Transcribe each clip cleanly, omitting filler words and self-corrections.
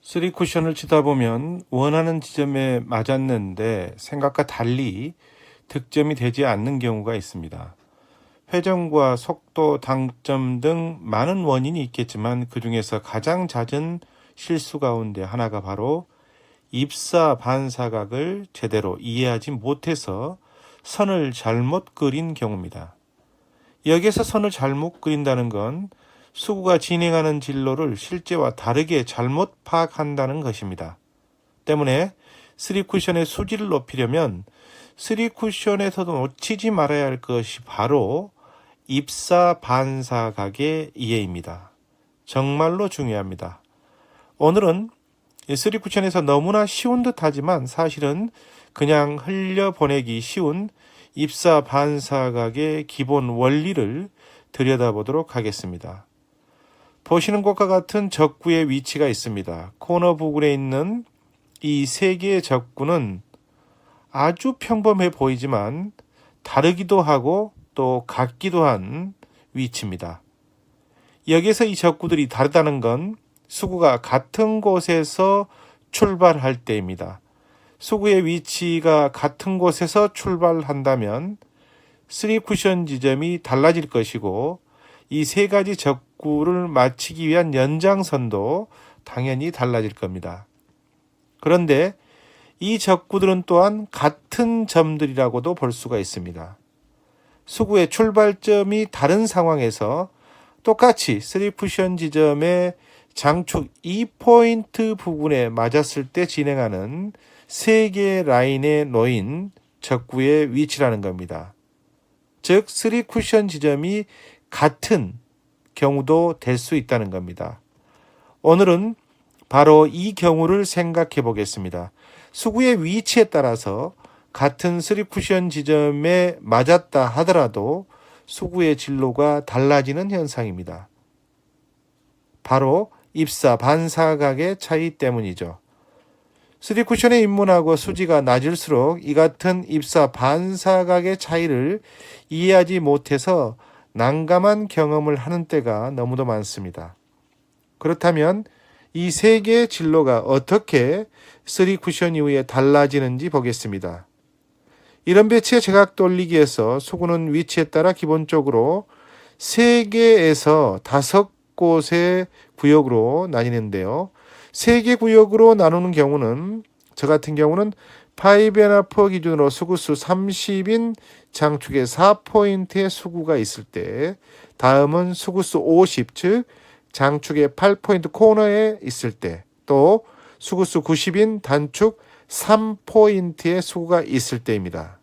쓰리 쿠션을 치다 보면 원하는 지점에 맞았는데 생각과 달리 득점이 되지 않는 경우가 있습니다. 회전과 속도, 당점 등 많은 원인이 있겠지만 그 중에서 가장 잦은 실수 가운데 하나가 바로 입사 반사각을 제대로 이해하지 못해서 선을 잘못 그린 경우입니다. 여기에서 선을 잘못 그린다는 건 수구가 진행하는 진로를 실제와 다르게 잘못 파악한다는 것입니다. 때문에 3쿠션의 수지를 높이려면 3쿠션에서도 놓치지 말아야 할 것이 바로 입사 반사각의 이해입니다. 정말로 중요합니다. 오늘은 3쿠션에서 너무나 쉬운 듯하지만 사실은 그냥 흘려보내기 쉬운 입사 반사각의 기본 원리를 들여다보도록 하겠습니다. 보시는 것과 같은 적구의 위치가 있습니다. 코너 부근에 있는 이 세 개의 적구는 아주 평범해 보이지만 다르기도 하고 또 같기도 한 위치입니다. 여기서 이 적구들이 다르다는 건 수구가 같은 곳에서 출발할 때입니다. 수구의 위치가 같은 곳에서 출발한다면 3쿠션 지점이 달라질 것이고 이 세 가지 적구를 맞추기 위한 연장선도 당연히 달라질 겁니다. 그런데 이 적구들은 또한 같은 점들이라고도 볼 수가 있습니다. 수구의 출발점이 다른 상황에서 똑같이 3쿠션 지점의 장축 2포인트 부분에 맞았을 때 진행하는 세 개의 라인에 놓인 적구의 위치라는 겁니다. 즉 3쿠션 지점이 같은 경우도 될 수 있다는 겁니다. 오늘은 바로 이 경우를 생각해 보겠습니다. 수구의 위치에 따라서 같은 3쿠션 지점에 맞았다 하더라도 수구의 진로가 달라지는 현상입니다. 바로 입사 반사각의 차이 때문이죠. 3쿠션에 입문하고 수지가 낮을수록 이 같은 입사 반사각의 차이를 이해하지 못해서 난감한 경험을 하는 때가 너무도 많습니다. 그렇다면 이 세 개의 진로가 어떻게 3쿠션 이후에 달라지는지 보겠습니다. 이런 배치의 제각 돌리기에서 수구는 위치에 따라 기본적으로 3개에서 5곳의 구역으로 나뉘는데요. 3개 구역으로 나누는 경우는 저 같은 경우는 5&4 기준으로 수구수 30인 장축에 4포인트의 수구가 있을 때, 다음은 수구수 50, 즉 장축의 8포인트 코너에 있을 때, 또 수구수 90인 단축 3포인트의 수구가 있을 때입니다.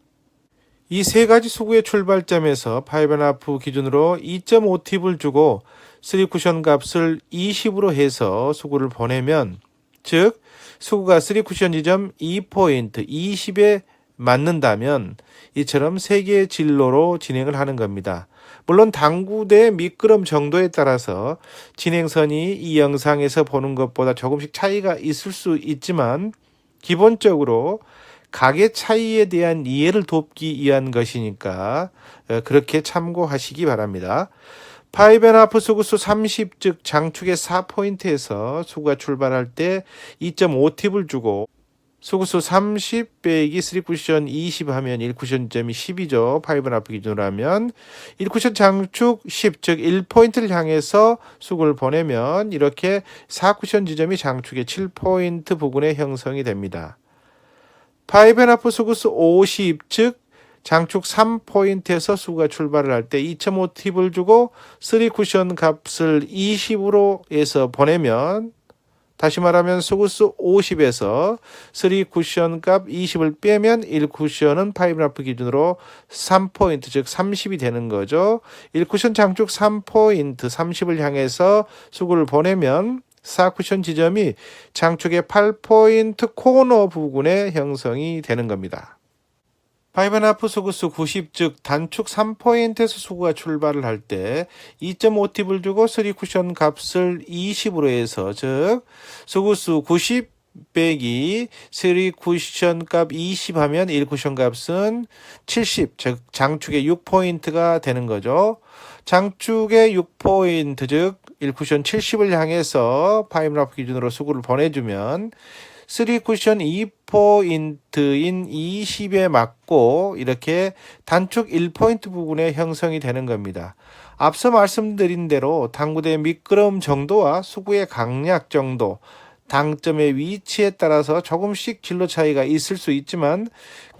이 세 가지 수구의 출발점에서 5&4 기준으로 2.5팁을 주고 3쿠션 값을 20으로 해서 수구를 보내면, 즉 수구가 3쿠션 지점 2포인트 20에 맞는다면 이처럼 세 개의 진로로 진행을 하는 겁니다. 물론 당구대의 미끄럼 정도에 따라서 진행선이 이 영상에서 보는 것보다 조금씩 차이가 있을 수 있지만 기본적으로 각의 차이에 대한 이해를 돕기 위한 것이니까 그렇게 참고하시기 바랍니다. 5&4 수구수 30, 즉 장축의 4포인트에서 수구가 출발할 때 2.5팁을 주고 수구수 30 빼기 3쿠션 20 하면 1쿠션 점이 10이죠. 5&4 기준으로 하면 1쿠션 장축 10, 즉 1포인트를 향해서 수구를 보내면 이렇게 4쿠션 지점이 장축의 7포인트 부근에 형성이 됩니다. 5&4 수구수 50, 즉 장축 3포인트에서 수구가 출발을 할 때 2.5팁을 주고 3쿠션 값을 20으로 해서 보내면, 다시 말하면 수구수 50에서 3쿠션 값 20을 빼면 1쿠션은 5&4 기준으로 3포인트, 즉 30이 되는 거죠. 1쿠션 장축 3포인트 30을 향해서 수구를 보내면 4쿠션 지점이 장축의 8포인트 코너 부근에 형성이 되는 겁니다. 5&4 수구수 90, 즉 단축 3포인트에서 수구가 출발을 할 때 2.5팁을 주고 3쿠션 값을 20으로 해서, 즉 수구수 90 빼기 3쿠션 값 20 하면 1쿠션 값은 70, 즉 장축의 6포인트가 되는 거죠. 장축의 6포인트, 즉 1쿠션 70을 향해서 5.5 기준으로 수구를 보내주면 3쿠션 2포인트인 20에 맞고 이렇게 단축 1포인트 부분에 형성이 되는 겁니다. 앞서 말씀드린 대로 당구대의 미끄러움 정도와 수구의 강약 정도, 당점의 위치에 따라서 조금씩 진로 차이가 있을 수 있지만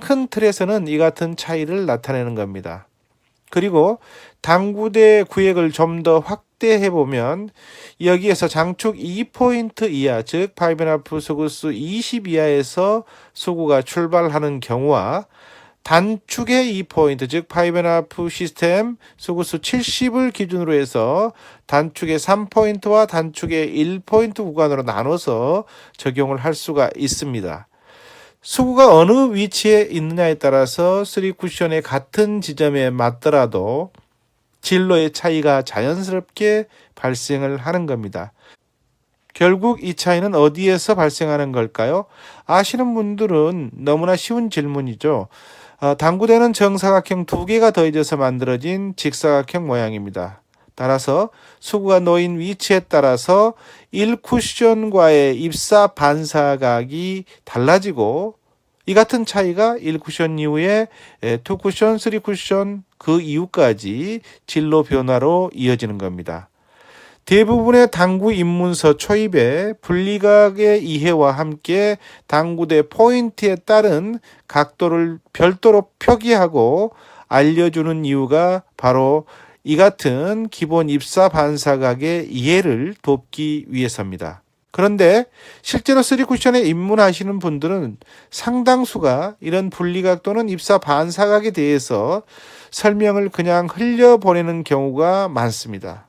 큰 틀에서는 이 같은 차이를 나타내는 겁니다. 그리고 당구대 구획을 좀 더 확대해 보면 여기에서 장축 2포인트 이하, 즉 5.5 수구수 20 이하에서 수구가 출발하는 경우와 단축의 2포인트, 즉 5.5 시스템 수구수 70을 기준으로 해서 단축의 3포인트와 단축의 1포인트 구간으로 나눠서 적용을 할 수가 있습니다. 수구가 어느 위치에 있느냐에 따라서 3쿠션의 같은 지점에 맞더라도 진로의 차이가 자연스럽게 발생을 하는 겁니다. 결국 이 차이는 어디에서 발생하는 걸까요? 아시는 분들은 너무나 쉬운 질문이죠. 당구대는 정사각형 2개가 더해져서 만들어진 직사각형 모양입니다. 따라서 수구가 놓인 위치에 따라서 1쿠션과의 입사 반사각이 달라지고 이 같은 차이가 1쿠션 이후에 2쿠션, 3쿠션 그 이후까지 진로 변화로 이어지는 겁니다. 대부분의 당구 입문서 초입에 분리각의 이해와 함께 당구대 포인트에 따른 각도를 별도로 표기하고 알려주는 이유가 바로 이 같은 기본 입사 반사각의 이해를 돕기 위해서입니다. 그런데 실제로 3쿠션에 입문하시는 분들은 상당수가 이런 분리각 또는 입사 반사각에 대해서 설명을 그냥 흘려보내는 경우가 많습니다.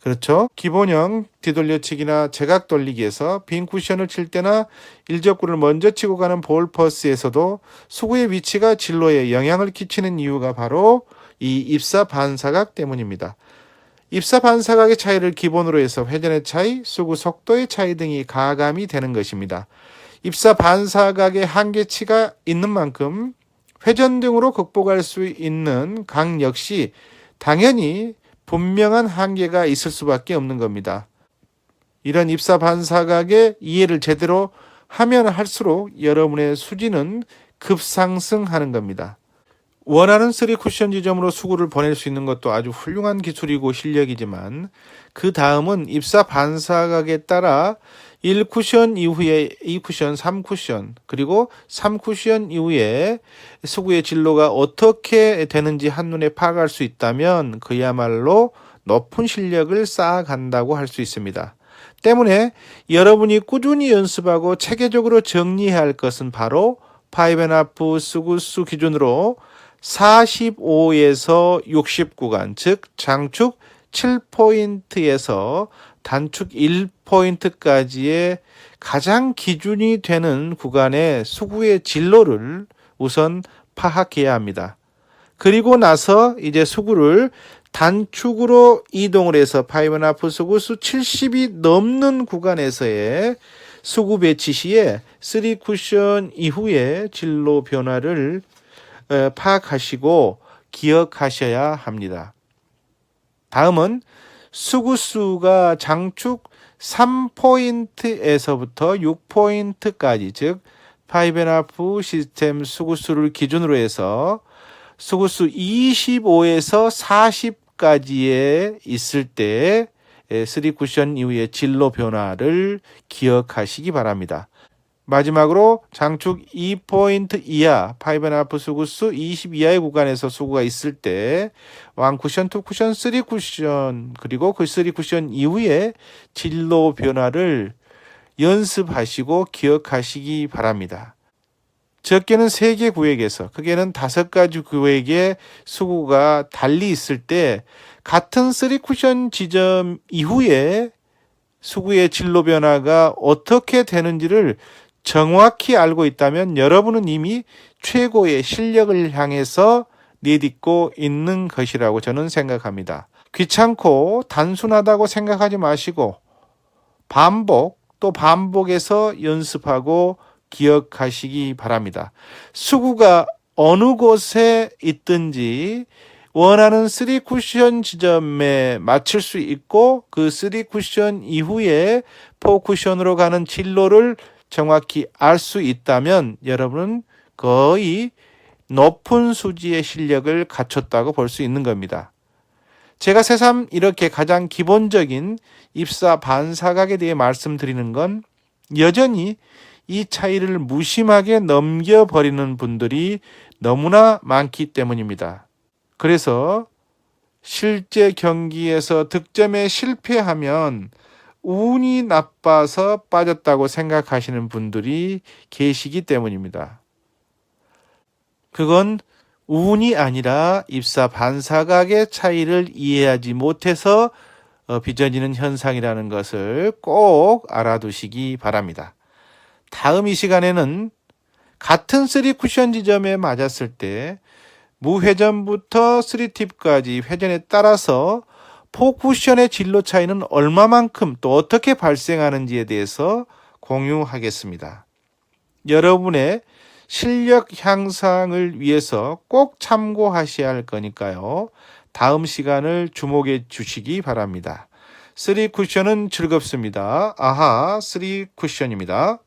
그렇죠? 기본형 뒤돌려치기나 제각 돌리기에서 빈 쿠션을 칠 때나 일적구를 먼저 치고 가는 볼 퍼스에서도 수구의 위치가 진로에 영향을 끼치는 이유가 바로 이 입사 반사각 때문입니다. 입사 반사각의 차이를 기본으로 해서 회전의 차이, 수구 속도의 차이 등이 가감이 되는 것입니다. 입사 반사각의 한계치가 있는 만큼 회전 등으로 극복할 수 있는 각 역시 당연히 분명한 한계가 있을 수밖에 없는 겁니다. 이런 입사 반사각의 이해를 제대로 하면 할수록 여러분의 수지는 급상승하는 겁니다. 원하는 3쿠션 지점으로 수구를 보낼 수 있는 것도 아주 훌륭한 기술이고 실력이지만 그 다음은 입사 반사각에 따라 1쿠션 이후에 2쿠션, 3쿠션 그리고 3쿠션 이후에 수구의 진로가 어떻게 되는지 한눈에 파악할 수 있다면 그야말로 높은 실력을 쌓아간다고 할 수 있습니다. 때문에 여러분이 꾸준히 연습하고 체계적으로 정리해야 할 것은 바로 5.5 수구수 기준으로 45에서 60 구간, 즉 장축 7포인트에서 단축 1포인트까지의 가장 기준이 되는 구간의 수구의 진로를 우선 파악해야 합니다. 그리고 나서 이제 수구를 단축으로 이동을 해서 5.5 수구수 70이 넘는 구간에서의 수구 배치 시에 3쿠션 이후의 진로 변화를 파악하시고 기억하셔야 합니다. 다음은 수구수가 장축 3포인트에서부터 6포인트까지, 즉 5.5 시스템 수구수를 기준으로 해서 수구수 25에서 40까지에 있을 때 3쿠션 이후의 진로 변화를 기억하시기 바랍니다. 마지막으로 장축 2포인트 이하 5.5 수구수 20 이하의 구간에서 수구가 있을 때 1쿠션, 2쿠션, 3쿠션 그리고 그 3쿠션 이후에 진로 변화를 연습하시고 기억하시기 바랍니다. 적게는 3개 구획에서 크게는 5가지 구획의 수구가 달리 있을 때 같은 3쿠션 지점 이후에 수구의 진로 변화가 어떻게 되는지를 정확히 알고 있다면 여러분은 이미 최고의 실력을 향해서 내딛고 있는 것이라고 저는 생각합니다. 귀찮고 단순하다고 생각하지 마시고 반복 또 반복해서 연습하고 기억하시기 바랍니다. 수구가 어느 곳에 있든지 원하는 3 쿠션 지점에 맞출 수 있고 그 3 쿠션 이후에 4 쿠션으로 가는 진로를 정확히 알 수 있다면 여러분은 거의 높은 수지의 실력을 갖췄다고 볼 수 있는 겁니다. 제가 새삼 이렇게 가장 기본적인 입사 반사각에 대해 말씀드리는 건 여전히 이 차이를 무심하게 넘겨버리는 분들이 너무나 많기 때문입니다. 그래서 실제 경기에서 득점에 실패하면 운이 나빠서 빠졌다고 생각하시는 분들이 계시기 때문입니다. 그건 운이 아니라 입사 반사각의 차이를 이해하지 못해서 빚어지는 현상이라는 것을 꼭 알아두시기 바랍니다. 다음 이 시간에는 같은 3 쿠션 지점에 맞았을 때 무회전부터 3팁까지 회전에 따라서 4 쿠션의 진로 차이는 얼마만큼 또 어떻게 발생하는지에 대해서 공유하겠습니다. 여러분의 실력 향상을 위해서 꼭 참고하셔야 할 거니까요. 다음 시간을 주목해 주시기 바랍니다. 3 쿠션은 즐겁습니다. 아하, 3 쿠션입니다.